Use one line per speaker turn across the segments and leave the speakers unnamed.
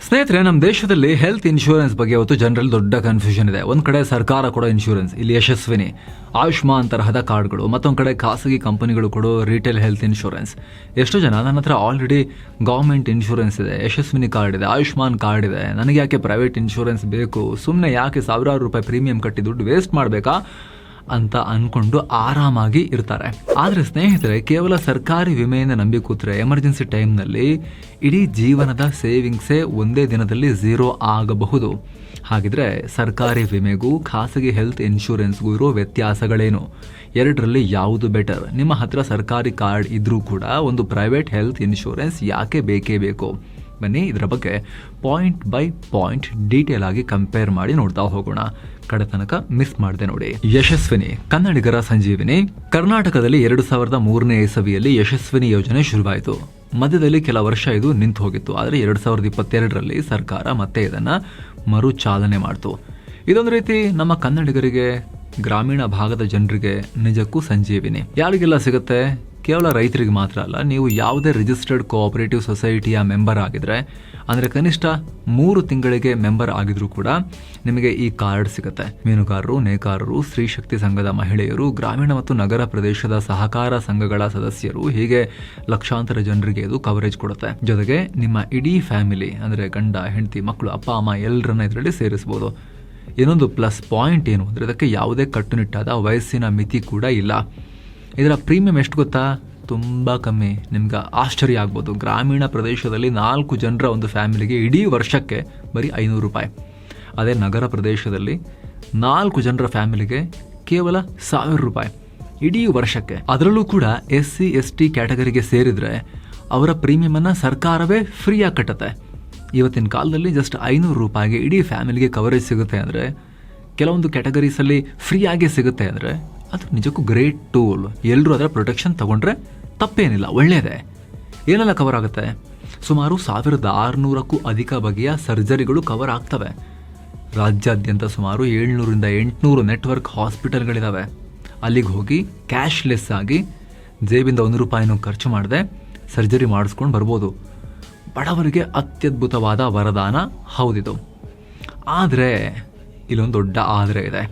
ಸ್ನೇಹಿತರೆ, ನಮ್ಮ ದೇಶದಲ್ಲಿ ಹೆಲ್ತ್ ಇನ್ಶೂರೆನ್ಸ್ ಬಗ್ಗೆ ಇವತ್ತು ಜನರಲ್ಲಿ ದೊಡ್ಡ ಕನ್ಫ್ಯೂಷನ್ ಇದೆ. ಒಂದ್ ಕಡೆ ಸರ್ಕಾರ ಕೊಡೋ ಇನ್ಶೂರೆನ್ಸ್, ಇಲ್ಲಿ ಯಶಸ್ವಿನಿ, ಆಯುಷ್ಮಾನ್ ತರಹದ ಕಾರ್ಡ್ಗಳು, ಮತ್ತೊಂದು ಕಡೆ ಖಾಸಗಿ ಕಂಪನಿಗಳು ಕೊಡೋ ರಿಟೇಲ್ ಹೆಲ್ತ್ ಇನ್ಶೂರೆನ್ಸ್. ಎಷ್ಟೋ ಜನ ನನ್ನ ಹತ್ರ ಆಲ್ರೆಡಿ ಗೌರ್ಮೆಂಟ್ ಇನ್ಶೂರೆನ್ಸ್ ಇದೆ, ಯಶಸ್ವಿನಿ ಕಾರ್ಡ್ ಇದೆ, ಆಯುಷ್ಮಾನ್ ಕಾರ್ಡ್ ಇದೆ, ನನಗೆ ಯಾಕೆ ಪ್ರೈವೇಟ್ ಇನ್ಶೂರೆನ್ಸ್ ಬೇಕು, ಸುಮ್ಮನೆ ಯಾಕೆ ಸಾವಿರಾರು ರೂಪಾಯಿ ಪ್ರೀಮಿಯಂ ಕಟ್ಟಿ ದುಡ್ಡು ವೇಸ್ಟ್ ಮಾಡಬೇಕಾ ಅಂತ ಅನ್ಕೊಂಡು ಆರಾಮಾಗಿ ಇರ್ತಾರೆ. ಆದರೆ ಸ್ನೇಹಿತರೆ, ಕೇವಲ ಸರ್ಕಾರಿ ವಿಮೆಯನ್ನು ನಂಬಿ ಕೂತ್ರೆ ಎಮರ್ಜೆನ್ಸಿ ಟೈಮ್ನಲ್ಲಿ ಇಡೀ ಜೀವನದ ಸೇವಿಂಗ್ಸೇ ಒಂದೇ ದಿನದಲ್ಲಿ ಝೀರೋ ಆಗಬಹುದು. ಹಾಗಿದ್ರೆ ಸರ್ಕಾರಿ ವಿಮೆಗೂ ಖಾಸಗಿ ಹೆಲ್ತ್ ಇನ್ಶೂರೆನ್ಸ್ಗೂ ಇರೋ ವ್ಯತ್ಯಾಸಗಳೇನು? ಎರಡರಲ್ಲಿ ಯಾವುದು ಬೆಟರ್? ನಿಮ್ಮ ಹತ್ರ ಸರ್ಕಾರಿ ಕಾರ್ಡ್ ಇದ್ರೂ ಕೂಡ ಒಂದು ಪ್ರೈವೇಟ್ ಹೆಲ್ತ್ ಇನ್ಶೂರೆನ್ಸ್ ಯಾಕೆ ಬೇಕೇ ಬೇಕು? ಬನ್ನಿ ಇದರ ಬಗ್ಗೆ ಪಾಯಿಂಟ್ ಬೈ ಪಾಯಿಂಟ್ ಡೀಟೇಲ್ ಆಗಿ ಕಂಪೇರ್ ಮಾಡಿ ನೋಡ್ತಾ ಹೋಗೋಣ. ಕಡೆ ತನಕ ಮಿಸ್ ಮಾಡದೆ ನೋಡಿ. ಯಶಸ್ವಿನಿ, ಕನ್ನಡಿಗರ ಸಂಜೀವಿನಿ. ಕರ್ನಾಟಕದಲ್ಲಿ 2003ನೇ ಇಸವಿಯಲ್ಲಿ ಯಶಸ್ವಿನಿ ಯೋಜನೆ ಶುರುವಾಯಿತು. ಮಧ್ಯದಲ್ಲಿ ಕೆಲ ವರ್ಷ ಇದು ನಿಂತು ಹೋಗಿತ್ತು. ಆದರೆ 2022ರಲ್ಲಿ ಸರ್ಕಾರ ಮತ್ತೆ ಇದನ್ನ ಮರು ಚಾಲನೆ ಮಾಡ್ತು. ಇದೊಂದು ರೀತಿ ನಮ್ಮ ಕನ್ನಡಿಗರಿಗೆ, ಗ್ರಾಮೀಣ ಭಾಗದ ಜನರಿಗೆ ನಿಜಕ್ಕೂ ಸಂಜೀವಿನಿ. ಯಾರಿಗೆಲ್ಲ ಸಿಗುತ್ತೆ? ಕೇವಲ ರೈತರಿಗೆ ಮಾತ್ರ ಅಲ್ಲ, ನೀವು ಯಾವುದೇ ರಿಜಿಸ್ಟರ್ಡ್ ಕೋಆಪರೇಟಿವ್ ಸೊಸೈಟಿಯ ಮೆಂಬರ್ ಆಗಿದ್ರೆ, ಅಂದರೆ ಕನಿಷ್ಠ 3 ತಿಂಗಳಿಗೆ ಮೆಂಬರ್ ಆಗಿದ್ರೂ ಕೂಡ ನಿಮಗೆ ಈ ಕಾರ್ಡ್ ಸಿಗುತ್ತೆ. ಮೀನುಗಾರರು, ನೇಕಾರರು, ಸ್ತ್ರೀ ಶಕ್ತಿ ಸಂಘದ ಮಹಿಳೆಯರು, ಗ್ರಾಮೀಣ ಮತ್ತು ನಗರ ಪ್ರದೇಶದ ಸಹಕಾರ ಸಂಘಗಳ ಸದಸ್ಯರು, ಹೀಗೆ ಲಕ್ಷಾಂತರ ಜನರಿಗೆ ಇದು ಕವರೇಜ್ ಕೊಡುತ್ತೆ. ಜೊತೆಗೆ ನಿಮ್ಮ ಇಡೀ ಫ್ಯಾಮಿಲಿ, ಅಂದರೆ ಗಂಡ, ಹೆಂಡತಿ, ಮಕ್ಕಳು, ಅಪ್ಪ ಅಮ್ಮ ಎಲ್ಲರನ್ನ ಇದರಲ್ಲಿ ಸೇರಿಸಬಹುದು. ಇನ್ನೊಂದು ಪ್ಲಸ್ ಪಾಯಿಂಟ್ ಏನು ಅಂದರೆ, ಇದಕ್ಕೆ ಯಾವುದೇ ಕಟ್ಟುನಿಟ್ಟಾದ ವಯಸ್ಸಿನ ಮಿತಿ ಕೂಡ ಇಲ್ಲ. ಇದರ ಪ್ರೀಮಿಯಂ ಎಷ್ಟು ಗೊತ್ತಾ? ತುಂಬ ಕಮ್ಮಿ. ನಿಮ್ಗೆ ಆಶ್ಚರ್ಯ ಆಗ್ಬೋದು. ಗ್ರಾಮೀಣ ಪ್ರದೇಶದಲ್ಲಿ 4 ಜನರ ಒಂದು ಫ್ಯಾಮಿಲಿಗೆ ಇಡೀ ವರ್ಷಕ್ಕೆ ಬರೀ 500 ರೂಪಾಯಿ. ಅದೇ ನಗರ ಪ್ರದೇಶದಲ್ಲಿ 4 ಜನರ ಫ್ಯಾಮಿಲಿಗೆ ಕೇವಲ 1000 ರೂಪಾಯಿ ಇಡೀ ವರ್ಷಕ್ಕೆ. ಅದರಲ್ಲೂ ಕೂಡ SC/ST ಕ್ಯಾಟಗರಿಗೆ ಸೇರಿದರೆ ಅವರ ಪ್ರೀಮಿಯಮನ್ನು ಸರ್ಕಾರವೇ ಫ್ರೀಯಾಗಿ ಕಟ್ಟುತ್ತೆ. ಇವತ್ತಿನ ಕಾಲದಲ್ಲಿ ಜಸ್ಟ್ 500 ರೂಪಾಯಿಗೆ ಇಡೀ ಫ್ಯಾಮಿಲಿಗೆ ಕವರೇಜ್ ಸಿಗುತ್ತೆ ಅಂದರೆ, ಕೆಲವೊಂದು ಕ್ಯಾಟಗರೀಸಲ್ಲಿ ಫ್ರೀಯಾಗೇ ಸಿಗುತ್ತೆ ಅಂದರೆ, ಅದು ನಿಜಕ್ಕೂ ಗ್ರೇಟ್ ಟೂಲ್. ಎಲ್ಲರೂ ಅದರ ಪ್ರೊಟೆಕ್ಷನ್ ತಗೊಂಡ್ರೆ ತಪ್ಪೇನಿಲ್ಲ, ಒಳ್ಳೆಯದೇ. ಏನೆಲ್ಲ ಕವರ್ ಆಗುತ್ತೆ? ಸುಮಾರು 1600ಕ್ಕೂ ಅಧಿಕ ಬಗೆಯ ಸರ್ಜರಿಗಳು ಕವರ್ ಆಗ್ತವೆ. ರಾಜ್ಯಾದ್ಯಂತ ಸುಮಾರು 700ರಿಂದ 800 ನೆಟ್ವರ್ಕ್ ಹಾಸ್ಪಿಟಲ್ಗಳಿದ್ದಾವೆ. ಅಲ್ಲಿಗೆ ಹೋಗಿ ಕ್ಯಾಶ್ಲೆಸ್ ಆಗಿ ಜೇಬಿಂದ 1 ರೂಪಾಯಿನೂ ಖರ್ಚು ಮಾಡದೆ ಸರ್ಜರಿ ಮಾಡಿಸ್ಕೊಂಡು ಬರ್ಬೋದು. ಬಡವರಿಗೆ ಅತ್ಯದ್ಭುತವಾದ ವರದಾನ ಹೌದಿದು. ಆದರೆ ಇಲ್ಲೊಂದು ದೊಡ್ಡ ಆದರೆ ಇದೆ.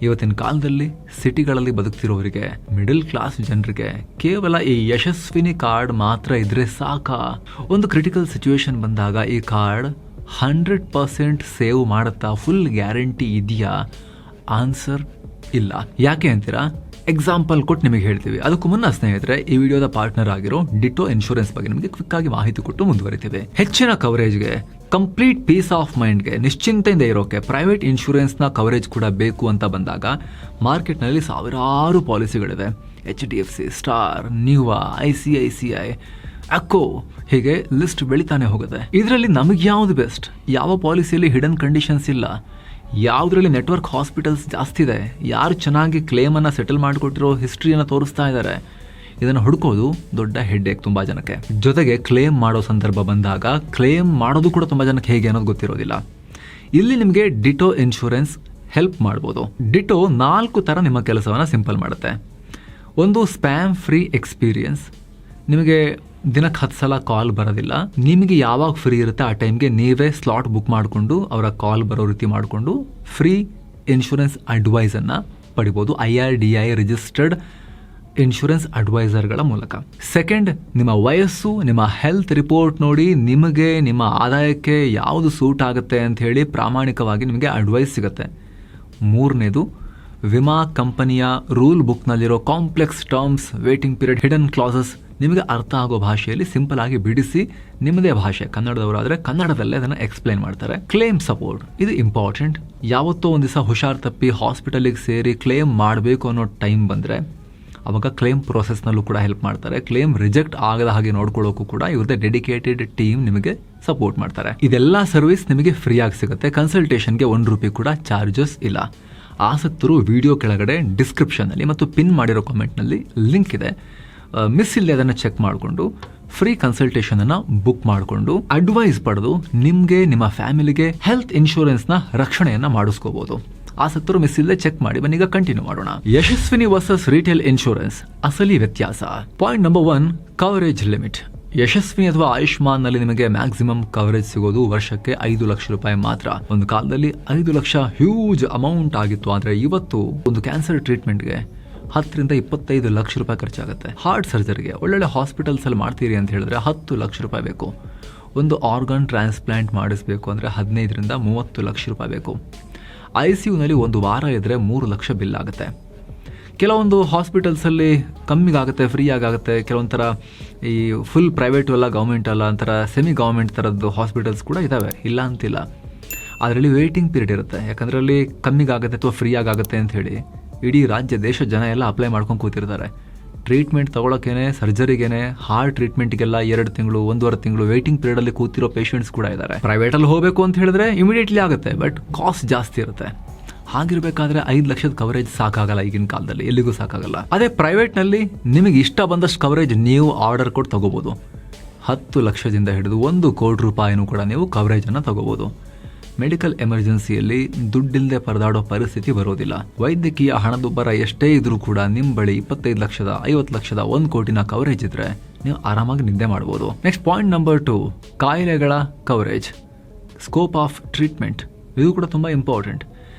ಇವತ್ತಿನ ಕಾಲದಲ್ಲಿ ಸಿಟಿಗಳಲ್ಲಿ ಬದುಕ್ತಿರೋರಿಗೆ, ಮಿಡಲ್ ಕ್ಲಾಸ್ ಜನರಿಗೆ ಕೇವಲ ಈ ಯಶಸ್ವಿನಿ ಕಾರ್ಡ್ ಮಾತ್ರ ಇದ್ರೆ ಸಾಕಾ? ಒಂದು ಕ್ರಿಟಿಕಲ್ ಸಿಚುವೇಶನ್ ಬಂದಾಗ ಈ ಕಾರ್ಡ್ 100% ಸೇವ್ ಮಾಡುತ್ತಾ? ಫುಲ್ ಗ್ಯಾರಂಟಿ ಇದೆಯಾ? ಆನ್ಸರ್ ಇಲ್ಲ. ಯಾಕೆ ಅಂತೀರಾ? ಎಕ್ಸಾಂಪಲ್ ಕೊಟ್ಟು ನಿಮಗೆ ಹೇಳ್ತೀವಿ. ಅದಕ್ಕೂ ಮುನ್ನ ಸ್ನೇಹಿತರೆ, ಈ ವಿಡಿಯೋದ ಪಾರ್ಟ್ನರ್ ಆಗಿರೋ ಡಿಟೋ ಇನ್ಶೂರೆನ್ಸ್ ಬಗ್ಗೆ ನಿಮಗೆ ಕ್ವಿಕ್ ಆಗಿ ಮಾಹಿತಿ ಕೊಟ್ಟು ಮುಂದುವರಿತೀವಿ. ಹೆಚ್ಚಿನ ಕವರೇಜ್ಗೆ, ಕಂಪ್ಲೀಟ್ ಪೀಸ್ ಆಫ್ ಮೈಂಡ್ಗೆ, ನಿಶ್ಚಿಂತೆಯಿಂದ ಇರೋಕೆ ಪ್ರೈವೇಟ್ ಇನ್ಶೂರೆನ್ಸ್ನ ಕವರೇಜ್ ಕೂಡ ಬೇಕು ಅಂತ ಬಂದಾಗ ಮಾರ್ಕೆಟ್ನಲ್ಲಿ ಸಾವಿರಾರು ಪಾಲಿಸಿಗಳಿವೆ. HDFC, ಸ್ಟಾರ್, ನ್ಯೂವಾ, ICICI, ಅಕ್ಕೋ, ಹೀಗೆ ಲಿಸ್ಟ್ ಬೆಳಿತಾನೆ ಹೋಗುತ್ತೆ. ಇದರಲ್ಲಿ ನಮಗೆ ಯಾವುದು ಬೆಸ್ಟ್? ಯಾವ ಪಾಲಿಸಿಯಲ್ಲಿ ಹಿಡನ್ ಕಂಡೀಷನ್ಸ್ ಇಲ್ಲ? ಯಾವುದರಲ್ಲಿ ನೆಟ್ವರ್ಕ್ ಹಾಸ್ಪಿಟಲ್ಸ್ ಜಾಸ್ತಿ ಇದೆ? ಯಾರು ಚೆನ್ನಾಗಿ ಕ್ಲೇಮನ್ನು ಸೆಟಲ್ ಮಾಡಿಕೊಟ್ಟಿರೋ ಹಿಸ್ಟ್ರಿಯನ್ನು ತೋರಿಸ್ತಾ ಇದ್ದಾರೆ? ಇದನ್ನು ಹುಡುಕೋದು ದೊಡ್ಡ ಹೆಡ್ಡೇಕ್ ತುಂಬ ಜನಕ್ಕೆ. ಜೊತೆಗೆ ಕ್ಲೇಮ್ ಮಾಡೋ ಸಂದರ್ಭ ಬಂದಾಗ ಕ್ಲೇಮ್ ಮಾಡೋದು ಕೂಡ ತುಂಬ ಜನಕ್ಕೆ ಹೇಗೆ ಅನ್ನೋದು ಗೊತ್ತಿರೋದಿಲ್ಲ. ಇಲ್ಲಿ ನಿಮಗೆ ಡಿಟೋ ಇನ್ಶೂರೆನ್ಸ್ ಹೆಲ್ಪ್ ಮಾಡ್ಬೋದು. ಡಿಟೋ 4 ಥರ ನಿಮ್ಮ ಕೆಲಸವನ್ನು ಸಿಂಪಲ್ ಮಾಡುತ್ತೆ. ಒಂದು, ಸ್ಪ್ಯಾಮ್ ಫ್ರೀ ಎಕ್ಸ್ಪೀರಿಯನ್ಸ್. ನಿಮಗೆ ದಿನಕ್ಕೆ 10 ಸಲ ಕಾಲ್ ಬರೋದಿಲ್ಲ. ನಿಮಗೆ ಯಾವಾಗ ಫ್ರೀ ಇರುತ್ತೆ ಆ ಟೈಮ್ಗೆ ನೀವೇ ಸ್ಲಾಟ್ ಬುಕ್ ಮಾಡಿಕೊಂಡು ಅವರ ಕಾಲ್ ಬರೋ ರೀತಿ ಮಾಡಿಕೊಂಡು ಫ್ರೀ ಇನ್ಶೂರೆನ್ಸ್ ಅಡ್ವೈಸನ್ನು ಪಡಿಬೋದು IRDAI ರಿಜಿಸ್ಟರ್ಡ್ ಇನ್ಶೂರೆನ್ಸ್ ಅಡ್ವೈಸರ್ಗಳ ಮೂಲಕ. ಸೆಕೆಂಡ್, ನಿಮ್ಮ ವಯಸ್ಸು, ನಿಮ್ಮ ಹೆಲ್ತ್ ರಿಪೋರ್ಟ್ ನೋಡಿ ನಿಮಗೆ ನಿಮ್ಮ ಆದಾಯಕ್ಕೆ ಯಾವುದು ಸೂಟ್ ಆಗುತ್ತೆ ಅಂತ ಹೇಳಿ ಪ್ರಾಮಾಣಿಕವಾಗಿ ನಿಮಗೆ ಅಡ್ವೈಸ್ ಸಿಗುತ್ತೆ. ಮೂರನೇದು, ವಿಮಾ ಕಂಪನಿಯ ರೂಲ್ ಬುಕ್ನಲ್ಲಿರೋ complex terms, waiting period, hidden clauses ನಿಮಗೆ ಅರ್ಥ ಆಗೋ ಭಾಷೆಯಲ್ಲಿ ಸಿಂಪಲ್ ಆಗಿ ಬಿಡಿಸಿ, ನಿಮ್ಮದೇ ಭಾಷೆ ಕನ್ನಡದವರಾದರೆ ಕನ್ನಡದಲ್ಲೇ ಅದನ್ನು ಎಕ್ಸ್ಪ್ಲೈನ್ ಮಾಡ್ತಾರೆ. ಕ್ಲೇಮ್ ಸಪೋರ್ಟ್, ಇದು ಇಂಪಾರ್ಟೆಂಟ್. ಯಾವತ್ತೋ ಒಂದು ದಿವಸ ಹುಷಾರ್ ತಪ್ಪಿ ಹಾಸ್ಪಿಟಲಿಗೆ ಸೇರಿ ಕ್ಲೇಮ್ ಮಾಡಬೇಕು ಅನ್ನೋ ಟೈಮ್ ಬಂದರೆ ಅವಾಗ ಕ್ಲೇಮ್ ಪ್ರೋಸೆಸ್ನಲ್ಲೂ ಕೂಡ ಹೆಲ್ಪ್ ಮಾಡ್ತಾರೆ. ಕ್ಲೇಮ್ ರಿಜೆಕ್ಟ್ ಆಗದ ಹಾಗೆ ನೋಡ್ಕೊಳ್ಳೋಕ್ಕೂ ಕೂಡ ಇವ್ರದ್ದೇ ಡೆಡಿಕೇಟೆಡ್ ಟೀಮ್ ನಿಮಗೆ ಸಪೋರ್ಟ್ ಮಾಡ್ತಾರೆ. ಇದೆಲ್ಲ ಸರ್ವಿಸ್ ನಿಮಗೆ ಫ್ರೀ ಆಗಿ ಸಿಗುತ್ತೆ. ಕನ್ಸಲ್ಟೇಷನ್ಗೆ 1 ರೂಪಾಯಿ ಕೂಡ ಚಾರ್ಜಸ್ ಇಲ್ಲ. ಆಸಕ್ತರು ವಿಡಿಯೋ ಕೆಳಗಡೆ ಡಿಸ್ಕ್ರಿಪ್ಷನ್ನಲ್ಲಿ ಮತ್ತು ಪಿನ್ ಮಾಡಿರೋ ಕಾಮೆಂಟ್ನಲ್ಲಿ ಲಿಂಕ್ ಇದೆ, ಮಿಸ್ ಇಲ್ಲದೆ ಅದನ್ನು ಚೆಕ್ ಮಾಡಿಕೊಂಡು ಫ್ರೀ ಕನ್ಸಲ್ಟೇಷನನ್ನು ಬುಕ್ ಮಾಡಿಕೊಂಡು ಅಡ್ವೈಸ್ ಪಡೆದು ನಿಮಗೆ, ನಿಮ್ಮ ಫ್ಯಾಮಿಲಿಗೆ ಹೆಲ್ತ್ ಇನ್ಶೂರೆನ್ಸ್ನ ರಕ್ಷಣೆಯನ್ನು ಮಾಡಿಸ್ಕೋಬಹುದು. ಆಸಕ್ತರು ಮಿಸ್ ಇಲ್ಲದೆ ಚೆಕ್ ಮಾಡಿ. ಬನ್ನೀಗ ಕಂಟಿನ್ಯೂ ಮಾಡೋಣ. ಯಶಸ್ವಿನಿ ವರ್ಸಸ್ ರಿಟೇಲ್ ಇನ್ಶೂರೆನ್ಸ್, ಅಸಲಿ ವ್ಯತ್ಯಾಸ. Point number 1, coverage limit. Yashasvini ಅಥವಾ ಆಯುಷ್ಮಾನ್ನಲ್ಲಿ ನಿಮಗೆ ಮ್ಯಾಕ್ಸಿಮಮ್ ಕವರೇಜ್ ಸಿಗೋದು ವರ್ಷಕ್ಕೆ 5 ಲಕ್ಷ ರೂಪಾಯಿ ಮಾತ್ರ. ಒಂದು ಕಾಲದಲ್ಲಿ 5 ಲಕ್ಷ ಹ್ಯೂಜ್ ಅಮೌಂಟ್ ಆಗಿತ್ತು. ಆದರೆ ಇವತ್ತು ಒಂದು ಕ್ಯಾನ್ಸರ್ ಟ್ರೀಟ್ಮೆಂಟ್ಗೆ 10 ರಿಂದ 25 ಲಕ್ಷ ರೂಪಾಯಿ ಖರ್ಚಾಗುತ್ತೆ. ಹಾರ್ಟ್ ಸರ್ಜರಿಗೆ ಒಳ್ಳೊಳ್ಳೆ ಹಾಸ್ಪಿಟಲ್ಸ್ ಅಲ್ಲಿ ಮಾಡ್ತೀರಿ ಅಂತ ಹೇಳಿದ್ರೆ 10 ಲಕ್ಷ ರೂಪಾಯಿ ಬೇಕು. ಒಂದು ಆರ್ಗನ್ ಟ್ರಾನ್ಸ್ಪ್ಲಾಂಟ್ ಮಾಡಿಸ್ಬೇಕು ಅಂದರೆ 15 ರಿಂದ 30 ಲಕ್ಷ ರೂಪಾಯಿ ಬೇಕು. ICUನಲ್ಲಿ ಒಂದು ವಾರ ಇದ್ದರೆ 3 ಲಕ್ಷ ಬಿಲ್ ಆಗುತ್ತೆ. ಕೆಲವೊಂದು ಹಾಸ್ಪಿಟಲ್ಸಲ್ಲಿ ಕಮ್ಮಿಗಾಗುತ್ತೆ, ಫ್ರೀ ಆಗುತ್ತೆ. ಕೆಲವೊಂಥರ ಈ ಫುಲ್ ಪ್ರೈವೇಟು ಅಲ್ಲ, ಗೌರ್ಮೆಂಟ್ ಅಲ್ಲ, ಒಂಥರ ಸೆಮಿ ಗೌರ್ಮೆಂಟ್ ಥರದ್ದು ಹಾಸ್ಪಿಟಲ್ಸ್ ಕೂಡ ಇದ್ದಾವೆ, ಇಲ್ಲ ಅಂತಿಲ್ಲ. ಅದರಲ್ಲಿ ವೇಟಿಂಗ್ ಪೀರಿಯಡ್ ಇರುತ್ತೆ. ಯಾಕಂದರೆ ಅಲ್ಲಿ ಕಮ್ಮಿಗಾಗುತ್ತೆ ಅಥವಾ ಫ್ರೀ ಆಗುತ್ತೆ ಅಂತ ಹೇಳಿ ಇಡೀ ರಾಜ್ಯ ದೇಶ ಜನ ಎಲ್ಲ ಅಪ್ಲೈ ಮಾಡ್ಕೊಂಡು ಕೂತಿರ್ತಾರೆ. ಟ್ರೀಟ್ಮೆಂಟ್ ತೊಗೊಳಕ್ಕೇನೆ, ಸರ್ಜರಿಗೇನೆ, ಹಾರ್ಟ್ ಟ್ರೀಟ್ಮೆಂಟ್ಗೆಲ್ಲ 2 ತಿಂಗಳು 1.5 ತಿಂಗಳು ವೇಟಿಂಗ್ ಪೀರಿಯಡಲ್ಲಿ ಕೂತಿರೋ ಪೇಷಂಟ್ಸ್ ಕೂಡ ಇದ್ದಾರೆ. ಪ್ರೈವೇಟಲ್ಲಿ ಹೋಗಬೇಕು ಅಂತ ಹೇಳಿದ್ರೆ ಇಮಿಡಿಯೇಟ್ಲಿ ಆಗುತ್ತೆ, ಬಟ್ ಕಾಸ್ಟ್ ಜಾಸ್ತಿ ಇರುತ್ತೆ. ಹಾಗಿರ್ಬೇಕಾದ್ರೆ 5 ಲಕ್ಷದ ಕವರೇಜ್ ಸಾಕಾಗಲ್ಲ, ಈಗಿನ ಕಾಲದಲ್ಲಿ ಎಲ್ಲಿಗೂ ಸಾಕಾಗಲ್ಲ. ಅದೇ ಪ್ರೈವೇಟ್ನಲ್ಲಿ ನಿಮಗೆ ಇಷ್ಟ ಬಂದಷ್ಟು ಕವರೇಜ್ ನೀವು ಆರ್ಡರ್ ಕೊಟ್ಟು ತಗೋಬೋದು. 10 ಲಕ್ಷದಿಂದ ಹಿಡಿದು 1 ಕೋಟಿ ರೂಪಾಯಿನೂ ಕೂಡ ನೀವು ಕವರೇಜನ್ನು ತಗೋಬೋದು. ಮೆಡಿಕಲ್ ಎಮರ್ಜೆನ್ಸಿಯಲ್ಲಿ ದುಡ್ಡಿಲ್ಲದೆ ಪರದಾಡೋ ಪರಿಸ್ಥಿತಿ ಬರೋದಿಲ್ಲ. ವೈದ್ಯಕೀಯ ಹಣದುಬ್ಬರ ಎಷ್ಟೇ ಇದ್ರೂ ಕೂಡ ನಿಮ್ಮ ಬಳಿ 25 ಲಕ್ಷದ 50 ಲಕ್ಷದ 1 ಕೋಟಿನ ಕವರೇಜ್ ಇದ್ರೆ ನೀವು ಆರಾಮಾಗಿ ನಿದ್ದೆ ಮಾಡ್ಬೋದು. ನೆಕ್ಸ್ಟ್ ಪಾಯಿಂಟ್ ನಂಬರ್ 2, ಕಾಯಿಲೆಗಳ ಕವರೇಜ್, ಸ್ಕೋಪ್ ಆಫ್ ಟ್ರೀಟ್ಮೆಂಟ್. ಇದು ಕೂಡ ತುಂಬ ಇಂಪಾರ್ಟೆಂಟ್.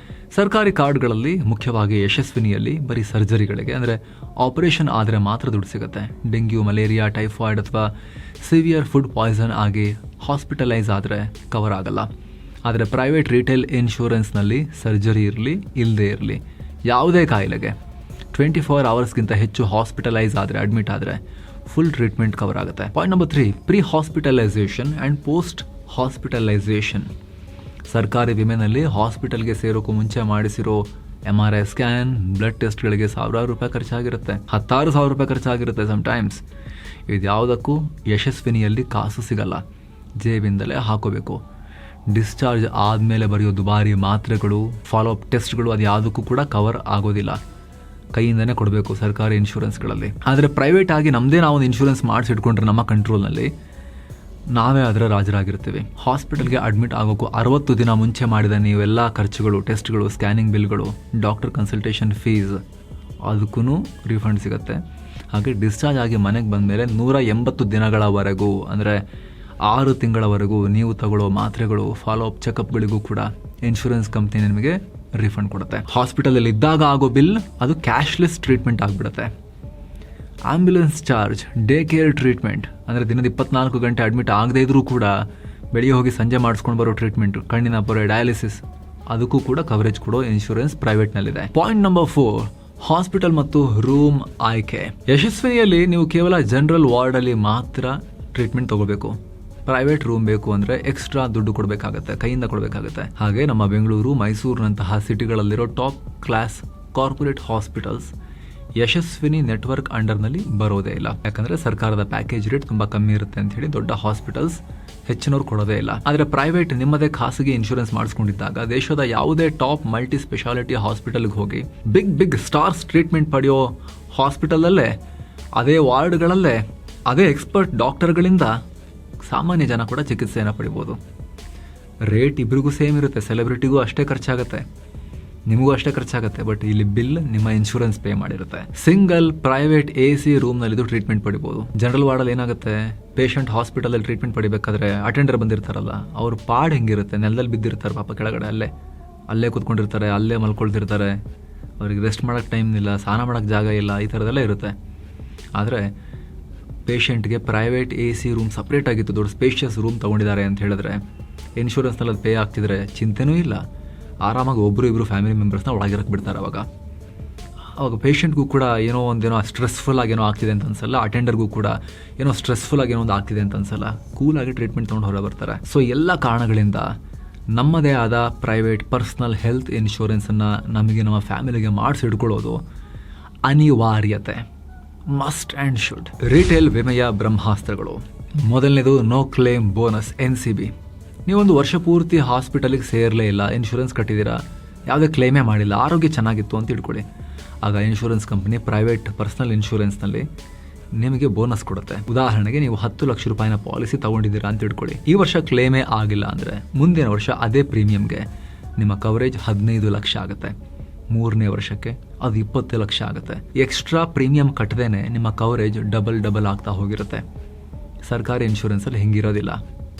ಸರ್ಕಾರಿ ಕಾರ್ಡ್ಗಳಲ್ಲಿ ಮುಖ್ಯವಾಗಿ ಯಶಸ್ವಿನಿಯಲ್ಲಿ ಬರೀ ಸರ್ಜರಿಗಳಿಗೆ ಅಂದರೆ ಆಪರೇಷನ್ ಆದರೆ ಮಾತ್ರ ದುಡ್ಡು ಸಿಗುತ್ತೆ. ಡೆಂಗ್ಯೂ, ಮಲೇರಿಯಾ, ಟೈಫಾಯ್ಡ್ ಅಥವಾ ಸಿವಿಯರ್ ಫುಡ್ ಪಾಯ್ಸನ್ ಆಗಿ ಹಾಸ್ಪಿಟಲೈಸ್ ಆದರೆ ಕವರ್ ಆಗಲ್ಲ. ಆದರೆ ಪ್ರೈವೇಟ್ ರಿಟೇಲ್ ಇನ್ಶೂರೆನ್ಸ್ನಲ್ಲಿ ಸರ್ಜರಿ ಇರಲಿ ಇಲ್ಲದೇ ಇರಲಿ ಯಾವುದೇ ಕಾಯಿಲೆಗೆ 24 ಅವರ್ಸ್ಗಿಂತ ಹೆಚ್ಚು ಹಾಸ್ಪಿಟಲೈಸ್ ಆದರೆ, ಅಡ್ಮಿಟ್ ಆದರೆ ಫುಲ್ ಟ್ರೀಟ್ಮೆಂಟ್ ಕವರ್ ಆಗುತ್ತೆ. Point number 3, pre hospitalisation and post hospitalisation. ಸರ್ಕಾರಿ ವಿಮೆನಲ್ಲಿ ಹಾಸ್ಪಿಟಲ್ಗೆ ಸೇರೋಕ್ಕೂ ಮುಂಚೆ ಮಾಡಿಸಿರೋ MRI ಸ್ಕ್ಯಾನ್, ಬ್ಲಡ್ ಟೆಸ್ಟ್ಗಳಿಗೆ ಸಾವಿರಾರು ರೂಪಾಯಿ ಖರ್ಚಾಗಿರುತ್ತೆ, 10,000 ರೂಪಾಯಿ ಖರ್ಚಾಗಿರುತ್ತೆ ಸಮ್ಟೈಮ್ಸ್. ಇದ್ಯಾವುದಕ್ಕೂ ಯಶಸ್ವಿನಿಯಲ್ಲಿ ಕಾಸು ಸಿಗಲ್ಲ, ಜೇಬಿಂದಲೇ ಹಾಕೋಬೇಕು. ಡಿಸ್ಚಾರ್ಜ್ ಆದಮೇಲೆ ಬರೆಯೋ ದುಬಾರಿ ಮಾತ್ರೆಗಳು, ಫಾಲೋಅಪ್ ಟೆಸ್ಟ್ಗಳು ಅದು ಯಾವುದಕ್ಕೂ ಕೂಡ ಕವರ್ ಆಗೋದಿಲ್ಲ, ಕೈಯಿಂದನೇ ಕೊಡಬೇಕು ಸರ್ಕಾರಿ ಇನ್ಶೂರೆನ್ಸ್ಗಳಲ್ಲಿ. ಆದರೆ ಪ್ರೈವೇಟ್ ಆಗಿ ನಮ್ಮದೇ ನಾವು ಒಂದು ಇನ್ಶೂರೆನ್ಸ್ ಮಾಡಿಸಿಟ್ಕೊಂಡ್ರೆ ನಮ್ಮ ಕಂಟ್ರೋಲ್ನಲ್ಲಿ ನಾವೇ ಅದರ ರಾಜರಾಗಿರ್ತೀವಿ. ಹಾಸ್ಪಿಟಲ್ಗೆ ಅಡ್ಮಿಟ್ ಆಗೋಕ್ಕೂ 60 ದಿನ ಮುಂಚೆ ಮಾಡಿದ ನೀವೆಲ್ಲ ಖರ್ಚುಗಳು, ಟೆಸ್ಟ್ಗಳು, ಸ್ಕ್ಯಾನಿಂಗ್ ಬಿಲ್ಗಳು, ಡಾಕ್ಟರ್ ಕನ್ಸಲ್ಟೇಷನ್ ಫೀಸ್ ಅದಕ್ಕೂ ರಿಫಂಡ್ ಸಿಗುತ್ತೆ. ಹಾಗೆ ಡಿಸ್ಚಾರ್ಜ್ ಆಗಿ ಮನೆಗೆ ಬಂದ ಮೇಲೆ 180 ದಿನಗಳವರೆಗೂ ಅಂದರೆ 6 ತಿಂಗಳವರೆಗೂ ನೀವು ತಗೊಳ್ಳೋ ಮಾತ್ರೆಗಳು, ಫಾಲೋಅಪ್ ಚೆಕಪ್ಗಳಿಗೂ ಕೂಡ ಇನ್ಶೂರೆನ್ಸ್ ಕಂಪ್ನಿ ನಿಮಗೆ ರಿಫಂಡ್ ಕೊಡುತ್ತೆ. ಹಾಸ್ಪಿಟಲಲ್ಲಿ ಇದ್ದಾಗ ಆಗೋ ಬಿಲ್ ಅದು ಕ್ಯಾಶ್ಲೆಸ್ ಟ್ರೀಟ್ಮೆಂಟ್ ಆಗಿಬಿಡುತ್ತೆ. Ambulance charge, day care treatment ಅಂದರೆ ದಿನದ 24 ಗಂಟೆ ಅಡ್ಮಿಟ್ ಆಗದೇ ಇದ್ರೂ ಕೂಡ ಬೆಳಿಗ್ಗೆ ಹೋಗಿ ಸಂಜೆ ಮಾಡಿಸ್ಕೊಂಡು ಬರೋ ಟ್ರೀಟ್ಮೆಂಟ್, ಕಣ್ಣಿನ ಪೊರೆ, ಡಯಾಲಿಸಿಸ್, ಅದಕ್ಕೂ ಕೂಡ ಕವರೇಜ್ ಕೊಡೋ ಇನ್ಶೂರೆನ್ಸ್ ಪ್ರೈವೇಟ್ನಲ್ಲಿದೆ. ಪಾಯಿಂಟ್ ನಂಬರ್ 4, ಹಾಸ್ಪಿಟಲ್ ಮತ್ತು ರೂಮ್ ಆಯ್ಕೆ. ಯಶಸ್ವಿನಿಯಲ್ಲಿ ನೀವು ಕೇವಲ ಜನರಲ್ ವಾರ್ಡಲ್ಲಿ ಮಾತ್ರ ಟ್ರೀಟ್ಮೆಂಟ್ ತಗೋಬೇಕು. ಪ್ರೈವೇಟ್ ರೂಮ್ ಬೇಕು ಅಂದರೆ ಎಕ್ಸ್ಟ್ರಾ ದುಡ್ಡು ಕೊಡಬೇಕಾಗತ್ತೆ, ಕೈಯಿಂದ ಕೊಡಬೇಕಾಗತ್ತೆ. ಹಾಗೆ ನಮ್ಮ ಬೆಂಗಳೂರು, ಮೈಸೂರಿನಂತಹ ಸಿಟಿಗಳಲ್ಲಿರೋ top class corporate hospitals Yeshasvini network ಅಂಡರ್ನಲ್ಲಿ ಬರೋದೇ ಇಲ್ಲ. ಯಾಕಂದರೆ ಸರ್ಕಾರದ ಪ್ಯಾಕೇಜ್ ರೇಟ್ ತುಂಬ ಕಮ್ಮಿ ಇರುತ್ತೆ ಅಂತ ಹೇಳಿ ದೊಡ್ಡ ಹಾಸ್ಪಿಟಲ್ಸ್ ಹೆಚ್ಚಿನವ್ರು ಕೊಡೋದೇ ಇಲ್ಲ. ಆದರೆ ಪ್ರೈವೇಟ್ ನಿಮ್ಮದೇ ಖಾಸಗಿ ಇನ್ಶೂರೆನ್ಸ್ ಮಾಡಿಸ್ಕೊಂಡಿದ್ದಾಗ ದೇಶದ ಯಾವುದೇ ಟಾಪ್ ಮಲ್ಟಿ ಸ್ಪೆಷಾಲಿಟಿ ಹಾಸ್ಪಿಟಲ್ಗೆ ಹೋಗಿ ಬಿಗ್ ಸ್ಟಾರ್ಸ್ ಟ್ರೀಟ್ಮೆಂಟ್ ಪಡೆಯೋ ಹಾಸ್ಪಿಟಲಲ್ಲೇ, ಅದೇ ವಾರ್ಡ್ಗಳಲ್ಲೇ, ಅದೇ ಎಕ್ಸ್ಪರ್ಟ್ ಡಾಕ್ಟರ್ಗಳಿಂದ ಸಾಮಾನ್ಯ ಜನ ಕೂಡ ಚಿಕಿತ್ಸೆಯನ್ನು ಪಡಿಬೋದು. ರೇಟ್ ಇಬ್ಬರಿಗೂ ಸೇಮ್ ಇರುತ್ತೆ, ಸೆಲೆಬ್ರಿಟಿಗೂ ಅಷ್ಟೇ ಖರ್ಚಾಗುತ್ತೆ, ನಿಮಗೂ ಅಷ್ಟೇ ಖರ್ಚಾಗುತ್ತೆ. ಬಟ್ ಇಲ್ಲಿ ಬಿಲ್ ನಿಮ್ಮ ಇನ್ಶೂರೆನ್ಸ್ ಪೇ ಮಾಡಿರುತ್ತೆ. ಸಿಂಗಲ್ ಪ್ರೈವೇಟ್ AC ರೂಮ್ನಲ್ಲಿದ್ದು ಟ್ರೀಟ್ಮೆಂಟ್ ಪಡಿಬೋದು. ಜನರಲ್ ವಾರ್ಡಲ್ಲಿ ಏನಾಗುತ್ತೆ, ಪೇಷಂಟ್ ಹಾಸ್ಪಿಟಲಲ್ಲಿ ಟ್ರೀಟ್ಮೆಂಟ್ ಪಡಿಬೇಕಾದ್ರೆ ಅಟೆಂಡರ್ ಬಂದಿರ್ತಾರಲ್ಲ, ಅವ್ರ ಪಾಡ್ ಹೆಂಗಿರುತ್ತೆ, ನೆಲದಲ್ಲಿ ಬಿದ್ದಿರ್ತಾರೆ ಪಾಪ ಕೆಳಗಡೆ, ಅಲ್ಲೇ ಕೂತ್ಕೊಂಡಿರ್ತಾರೆ, ಅಲ್ಲೇ ಮಲ್ಕೊಳ್ತಿರ್ತಾರೆ, ಅವ್ರಿಗೆ ರೆಸ್ಟ್ ಮಾಡೋಕ್ಕೆ ಟೈಮ್ ಇಲ್ಲ, ಸ್ನಾನ ಮಾಡೋಕ್ಕೆ ಜಾಗ ಇಲ್ಲ, ಈ ಥರದ್ದೆಲ್ಲ ಇರುತ್ತೆ. ಆದರೆ ಪೇಷಂಟ್ಗೆ ಪ್ರೈವೇಟ್ AC ರೂಮ್ ಸಪ್ರೇಟ್ ಆಗಿತ್ತು, ದೊಡ್ಡ ಸ್ಪೇಷಿಯಸ್ ರೂಮ್ ತೊಗೊಂಡಿದ್ದಾರೆ ಅಂತ ಹೇಳಿದ್ರೆ ಇನ್ಶೂರೆನ್ಸ್ನಲ್ಲಿ ಅದು ಪೇ ಆಗ್ತಿದ್ರೆ ಚಿಂತೆನೂ ಇಲ್ಲ, ಆರಾಮಾಗಿ ಒಬ್ಬರು ಫ್ಯಾಮಿಲಿ ಮೆಂಬರ್ಸ್ನ ಒಳಗಿರಕ್ಕೆ ಬಿಡ್ತಾರೆ. ಅವಾಗ ಪೇಷಂಟ್ಗೂ ಕೂಡ ಏನೋ ಸ್ಟ್ರೆಸ್ಫುಲ್ ಆಗಿ ಏನೋ ಆಗ್ತಿದೆ ಅಂತ ಅನ್ಸಲ್ಲ, ಅಟೆಂಡರ್ಗೂ ಕೂಡ ಏನೋ ಸ್ಟ್ರೆಸ್ಫುಲ್ ಆಗಿ ಏನೋ ಒಂದು ಆಗ್ತಿದೆ ಅಂತ ಅನ್ಸಲ್ಲ, ಕೂಲಾಗಿ ಟ್ರೀಟ್ಮೆಂಟ್ ತೊಗೊಂಡು ಹೊರ ಬರ್ತಾರೆ. ಸೊ ಎಲ್ಲ ಕಾರಣಗಳಿಂದ ನಮ್ಮದೇ ಆದ ಪ್ರೈವೇಟ್ ಪರ್ಸ್ನಲ್ ಹೆಲ್ತ್ ಇನ್ಶೂರೆನ್ಸನ್ನು ನಮಗೆ, ನಮ್ಮ ಫ್ಯಾಮಿಲಿಗೆ ಮಾಡಿಸಿಡ್ಕೊಳ್ಳೋದು ಅನಿವಾರ್ಯತೆ, ಮಸ್ಟ್ ಆ್ಯಂಡ್ ಶುಡ್. ರಿಟೇಲ್ ವಿಮೆಯ ಬ್ರಹ್ಮಾಸ್ತ್ರಗಳು. ಮೊದಲನೇದು ನೋ ಕ್ಲೇಮ್ ಬೋನಸ್, NCB. ನೀವೊಂದು ವರ್ಷ ಪೂರ್ತಿ ಹಾಸ್ಪಿಟಲಿಗೆ ಸೇರಲೇ ಇಲ್ಲ, ಇನ್ಶೂರೆನ್ಸ್ ಕಟ್ಟಿದ್ದೀರಾ, ಯಾವುದೇ ಕ್ಲೇಮೇ ಮಾಡಿಲ್ಲ, ಆರೋಗ್ಯ ಚೆನ್ನಾಗಿತ್ತು ಅಂತ ಇಟ್ಕೊಳ್ಳಿ. ಆಗ ಇನ್ಶೂರೆನ್ಸ್ ಕಂಪನಿ ಪ್ರೈವೇಟ್ ಪರ್ಸನಲ್ ಇನ್ಶೂರೆನ್ಸ್ನಲ್ಲಿ ನಿಮಗೆ ಬೋನಸ್ ಕೊಡುತ್ತೆ. ಉದಾಹರಣೆಗೆ ನೀವು 10 ಲಕ್ಷ ರೂಪಾಯಿನ ಪಾಲಿಸಿ ತೊಗೊಂಡಿದ್ದೀರಾ ಅಂತ ಇಟ್ಕೊಳ್ಳಿ. ಈ ವರ್ಷ ಕ್ಲೇಮೇ ಆಗಿಲ್ಲ ಅಂದರೆ ಮುಂದಿನ ವರ್ಷ ಅದೇ ಪ್ರೀಮಿಯಂಗೆ ನಿಮ್ಮ ಕವರೇಜ್ 15 ಲಕ್ಷ ಆಗುತ್ತೆ. 3ನೇ ವರ್ಷಕ್ಕೆ ಅದು 20 ಲಕ್ಷ ಆಗುತ್ತೆ. ಎಕ್ಸ್ಟ್ರಾ ಪ್ರೀಮಿಯಂ ಕಟ್ಟದೇನೆ ನಿಮ್ಮ ಕವರೇಜ್ ಡಬಲ್ ಆಗ್ತಾ ಹೋಗಿರುತ್ತೆ. ಸರ್ಕಾರಿ ಇನ್ಶೂರೆನ್ಸಲ್ಲಿ ಹಿಂಗಿರೋದಿಲ್ಲ.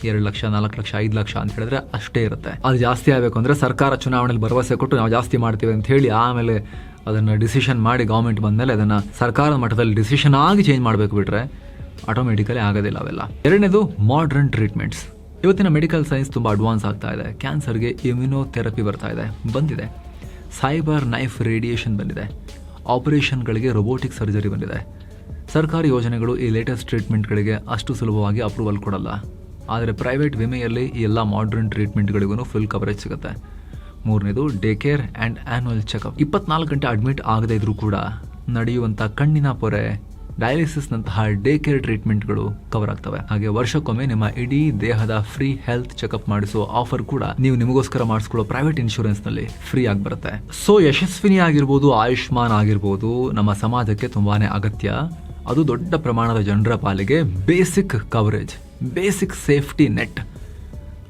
2 ಲಕ್ಷ 4 ಲಕ್ಷ 5 ಲಕ್ಷ ಅಂತ ಹೇಳಿದ್ರೆ ಅಷ್ಟೇ ಇರುತ್ತೆ. ಅದು ಜಾಸ್ತಿ ಆಗಬೇಕು ಅಂದರೆ ಸರ್ಕಾರ ಚುನಾವಣೆಯಲ್ಲಿ ಭರವಸೆ ಕೊಟ್ಟು ನಾವು ಜಾಸ್ತಿ ಮಾಡ್ತೀವಿ ಅಂತ ಹೇಳಿ ಆಮೇಲೆ ಅದನ್ನು ಡಿಸಿಷನ್ ಮಾಡಿ ಗೌರ್ಮೆಂಟ್ ಬಂದಮೇಲೆ ಅದನ್ನು ಸರ್ಕಾರದ ಮಟ್ಟದಲ್ಲಿ ಡಿಸಿಷನ್ ಆಗಿ ಚೇಂಜ್ ಮಾಡಬೇಕು, ಬಿಟ್ರೆ ಆಟೋಮೆಟಿಕಲಿ ಆಗೋದಿಲ್ಲ ಅವೆಲ್ಲ. ಎರಡನೇದು ಮಾಡರ್ನ್ ಟ್ರೀಟ್ಮೆಂಟ್ಸ್. ಇವತ್ತಿನ ಮೆಡಿಕಲ್ ಸೈನ್ಸ್ ತುಂಬ ಅಡ್ವಾನ್ಸ್ ಆಗ್ತಾ ಇದೆ. ಕ್ಯಾನ್ಸರ್ಗೆ ಇಮ್ಯುನೋಥೆರಪಿ ಬಂದಿದೆ. ಸೈಬರ್ ನೈಫ್ ರೇಡಿಯೇಷನ್ ಬಂದಿದೆ. ಆಪರೇಷನ್ಗಳಿಗೆ ರೋಬೋಟಿಕ್ ಸರ್ಜರಿ ಬಂದಿದೆ. ಸರ್ಕಾರಿ ಯೋಜನೆಗಳು ಈ ಲೇಟೆಸ್ಟ್ ಟ್ರೀಟ್ಮೆಂಟ್ಗಳಿಗೆ ಅಷ್ಟು ಸುಲಭವಾಗಿ ಅಪ್ರೂವಲ್ ಕೊಡಲ್ಲ. ಆದರೆ ಪ್ರೈವೇಟ್ ವಿಮೆಯಲ್ಲಿ ಈ ಎಲ್ಲ ಮಾಡರ್ನ್ ಟ್ರೀಟ್ಮೆಂಟ್ಗಳಿಗೂ ಫುಲ್ ಕವರೇಜ್ ಸಿಗುತ್ತೆ. ಮೂರನೇದು day care and annual checkup. 24 ಗಂಟೆ ಅಡ್ಮಿಟ್ ಆಗದೇ ಇದ್ರೂ ಕೂಡ ನಡೆಯುವಂಥ ಕಣ್ಣಿನ ಪೊರೆ, ಡಯಾಲಿಸಿಸ್ನಂತಹ ಡೇ ಕೇರ್ ಟ್ರೀಟ್ಮೆಂಟ್ಗಳು ಕವರ್ ಆಗ್ತವೆ. ಹಾಗೆ ವರ್ಷಕ್ಕೊಮ್ಮೆ ನಿಮ್ಮ ಇಡೀ ದೇಹದ ಫ್ರೀ ಹೆಲ್ತ್ ಚೆಕಪ್ ಮಾಡಿಸೋ ಆಫರ್ ಕೂಡ ನೀವು ನಿಮಗೋಸ್ಕರ ಮಾಡಿಸ್ಕೊಳ್ಳೋ ಪ್ರೈವೇಟ್ ಇನ್ಶೂರೆನ್ಸ್ನಲ್ಲಿ ಫ್ರೀ ಆಗಿ ಬರುತ್ತೆ. ಸೊ ಯಶಸ್ವಿನಿ ಆಗಿರ್ಬೋದು, ಆಯುಷ್ಮಾನ್ ಆಗಿರ್ಬೋದು, ನಮ್ಮ ಸಮಾಜಕ್ಕೆ ತುಂಬಾನೇ ಅಗತ್ಯ. ಅದು ದೊಡ್ಡ ಪ್ರಮಾಣದ ಜನರ ಪಾಲಿಗೆ basic coverage, basic safety net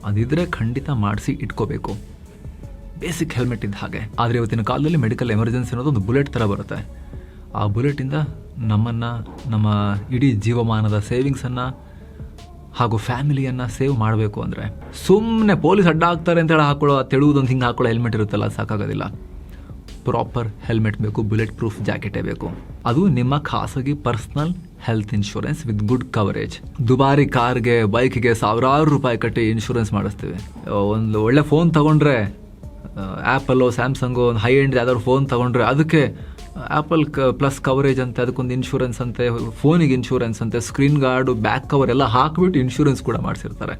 ಅದಿದ್ರೆ ಖಂಡಿತ ಮಾಡಿಸಿ ಇಟ್ಕೋಬೇಕು. ಬೇಸಿಕ್ ಹೆಲ್ಮೆಟ್ ಇದ್ದ ಹಾಗೆ. ಆದರೆ ಇವತ್ತಿನ ಕಾಲದಲ್ಲಿ ಮೆಡಿಕಲ್ ಎಮರ್ಜೆನ್ಸಿ ಅನ್ನೋದು ಒಂದು ಬುಲೆಟ್ ಥರ ಬರುತ್ತೆ. ಆ ಬುಲೆಟಿಂದ ನಮ್ಮನ್ನು, ನಮ್ಮ ಇಡೀ ಜೀವಮಾನದ ಸೇವಿಂಗ್ಸನ್ನು ಹಾಗೂ ಫ್ಯಾಮಿಲಿಯನ್ನು ಸೇವ್ ಮಾಡಬೇಕು ಅಂದರೆ ಸುಮ್ಮನೆ ಪೊಲೀಸ್ ಅಡ್ಡ ಆಗ್ತಾರೆ ಅಂತೇಳಿ ಹಾಕೊಳ್ಳೋ ತೆಳುವುದೊಂದು ಹಿಂಗೆ ಹಾಕೊಳ್ಳೋ ಹೆಲ್ಮೆಟ್ ಇರುತ್ತಲ್ಲ, ಸಾಕಾಗೋದಿಲ್ಲ. ಪ್ರಾಪರ್ ಹೆಲ್ಮೆಟ್ ಬೇಕು, ಬುಲೆಟ್ ಪ್ರೂಫ್ ಜಾಕೆಟೇ ಬೇಕು. ಅದು ನಿಮ್ಮ ಖಾಸಗಿ personal health insurance with good coverage. ದುಬಾರಿ ಕಾರ್ಗೆ, ಬೈಕ್ಗೆ ಸಾವಿರಾರು ರೂಪಾಯಿ ಕಟ್ಟಿ ಇನ್ಶೂರೆನ್ಸ್ ಮಾಡಿಸ್ತೀವಿ. ಒಂದು ಒಳ್ಳೆ ಫೋನ್ ತೊಗೊಂಡ್ರೆ, ಆ್ಯಪಲ್ಲೋ ಸ್ಯಾಮ್ಸಂಗು ಒಂದು ಹೈ ಎಂಡ್ ಯಾವ್ದಾದ್ರು ಫೋನ್ ತೊಗೊಂಡ್ರೆ ಅದಕ್ಕೆ ಆ್ಯಪಲ್ ಪ್ಲಸ್ ಕವರೇಜ್ ಅಂತೆ, ಅದಕ್ಕೊಂದು ಇನ್ಶೂರೆನ್ಸ್ ಅಂತೆ, ಫೋನಿಗೆ ಇನ್ಶೂರೆನ್ಸ್ ಅಂತೆ, ಸ್ಕ್ರೀನ್ ಗಾರ್ಡು, ಬ್ಯಾಕ್ ಕವರ್ ಎಲ್ಲ ಹಾಕಿಬಿಟ್ಟು ಇನ್ಶೂರೆನ್ಸ್ ಕೂಡ ಮಾಡಿಸಿರ್ತಾರೆ.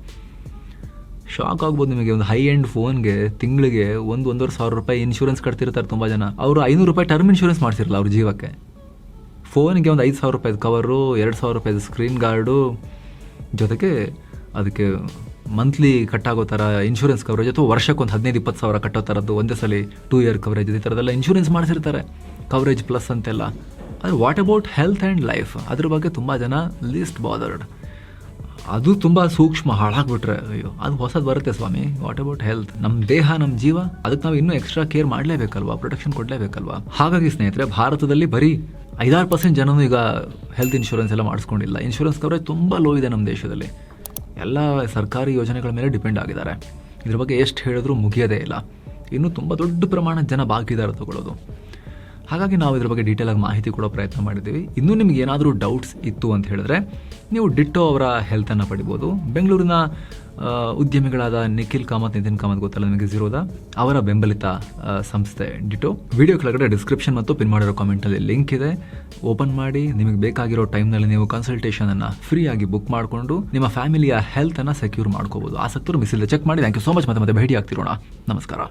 ಶಾಕ್ ಆಗ್ಬೋದು ನಿಮಗೆ. ಒಂದು ಹೈ ಎಂಡ್ ಫೋನ್ಗೆ ತಿಂಗಳಿಗೆ 1-1.5 ಸಾವಿರ ರೂಪಾಯಿ ಇನ್ಶೂರೆನ್ಸ್ ಕಟ್ತಿರ್ತಾರೆ ತುಂಬ ಜನ. ಅವರು 500 ರೂಪಾಯಿ ಟರ್ಮ್ ಇನ್ಶೂರೆನ್ಸ್ ಮಾಡಿಸಿರಲ್ಲ ಅವ್ರ ಜೀವಕ್ಕೆ. ಫೋನಿಗೆ ಒಂದು 5,000 ರೂಪಾಯಿದು ಕವರು, 2,000 ರೂಪಾಯಿದು ಸ್ಕ್ರೀನ್ ಗಾರ್ಡು, ಜೊತೆಗೆ ಅದಕ್ಕೆ ಮಂತ್ಲಿ ಕಟ್ಟಾಗೋ ಥರ ಇನ್ಶೂರೆನ್ಸ್ ಕವರೇಜ್, ಅಥವಾ ವರ್ಷಕ್ಕೊಂದು 15-20 ಸಾವಿರ ಕಟ್ಟೋ ಥರದ್ದು ಒಂದೇ ಸಲ 2 ಇಯರ್ ಕವರೇಜ್, ಈ ಥರದ್ದೆಲ್ಲ ಇನ್ಶೂರೆನ್ಸ್ ಮಾಡಿಸಿರ್ತಾರೆ, ಕವರೇಜ್ ಪ್ಲಸ್ ಅಂತೆಲ್ಲ. ಆದರೆ what about health and life? ಅದ್ರ ಬಗ್ಗೆ ತುಂಬ ಜನ ಲೀಸ್ಟ್ ಬಾದರ್ಡ್. ಅದು ತುಂಬ ಸೂಕ್ಷ್ಮ, ಹಾಳಾಗ್ಬಿಟ್ರೆ ಅಯ್ಯೋ ಅದು ಹೊಸದು ಬರುತ್ತೆ ಸ್ವಾಮಿ. What about health? ನಮ್ಮ ದೇಹ, ನಮ್ಮ ಜೀವ, ಅದಕ್ಕೆ ನಾವು ಇನ್ನೂ ಎಕ್ಸ್ಟ್ರಾ ಕೇರ್ ಮಾಡಲೇಬೇಕಲ್ವಾ, ಪ್ರೊಟೆಕ್ಷನ್ ಕೊಡಲೇಬೇಕಲ್ವಾ. ಹಾಗಾಗಿ ಸ್ನೇಹಿತರೆ, ಭಾರತದಲ್ಲಿ ಬರೀ 5-6% ಜನನು ಈಗ ಹೆಲ್ತ್ ಇನ್ಶೂರೆನ್ಸ್ ಎಲ್ಲ ಮಾಡಿಸ್ಕೊಂಡಿಲ್ಲ. ಇನ್ಶೂರೆನ್ಸ್ ಕವರೇಜ್ ತುಂಬ ಲೋ ಇದೆ ನಮ್ಮ ದೇಶದಲ್ಲಿ. ಎಲ್ಲ ಸರ್ಕಾರಿ ಯೋಜನೆಗಳ ಮೇಲೆ ಡಿಪೆಂಡ್ ಆಗಿದ್ದಾರೆ. ಇದ್ರ ಬಗ್ಗೆ ಎಷ್ಟು ಹೇಳಿದ್ರೂ ಮುಗಿಯೋದೇ ಇಲ್ಲ. ಇನ್ನೂ ತುಂಬ ದೊಡ್ಡ ಪ್ರಮಾಣದ ಜನ ಬಾಕಿ ಇದ್ದಾರೆ ತಗೊಳ್ಳೋದು. ಹಾಗಾಗಿ ನಾವು ಇದ್ರ ಬಗ್ಗೆ ಡೀಟೇಲಾಗಿ ಮಾಹಿತಿ ಕೊಡೋ ಪ್ರಯತ್ನ ಮಾಡಿದ್ದೀವಿ. ಇನ್ನೂ ನಿಮ್ಗೆ ಏನಾದರೂ ಡೌಟ್ಸ್ ಇತ್ತು ಅಂತ ಹೇಳಿದ್ರೆ ನೀವು ಡಿಟ್ಟೋ ಅವರ ಹೆಲ್ತನ್ನು ಪಡಿಬೋದು. ಬೆಂಗಳೂರಿನ ಉದ್ಯಮಿಗಳಾದ ನಿಖಿಲ್ ಕಾಮತ್, ನಿತಿನ್ ಕಾಮತ್ ಗೊತ್ತಲ್ಲ ನಿಮಗೆ, ಝೀರೋದ ಅವರ ಬೆಂಬಲಿತ ಸಂಸ್ಥೆ ಡಿಟೋ. ವಿಡಿಯೋ ಕೆಳಗಡೆ ಡಿಸ್ಕ್ರಿಪ್ಷನ್ ಮತ್ತು ಪಿನ್ ಮಾಡಿರೋ ಕಾಮೆಂಟಲ್ಲಿ ಲಿಂಕ್ ಇದೆ. ಓಪನ್ ಮಾಡಿ ನಿಮಗೆ ಬೇಕಾಗಿರೋ ಟೈಮ್ನಲ್ಲಿ ನೀವು ಕನ್ಸಲ್ಟೇಷನನ್ನು ಫ್ರೀಯಾಗಿ ಬುಕ್ ಮಾಡಿಕೊಂಡು ನಿಮ್ಮ ಫ್ಯಾಮಿಲಿಯ ಹೆಲ್ತನ್ನು ಸೆಕ್ಯೂರ್ ಮಾಡ್ಕೋಬೋದು. ಆಸಕ್ತರು ಮಿಸ್ ಇಲ್ಲದೆ ಚೆಕ್ ಮಾಡಿ. Thank you so much. ಮತ್ತೆ ಭೇಟಿ ಆಗ್ತಿರೋಣ. ನಮಸ್ಕಾರ.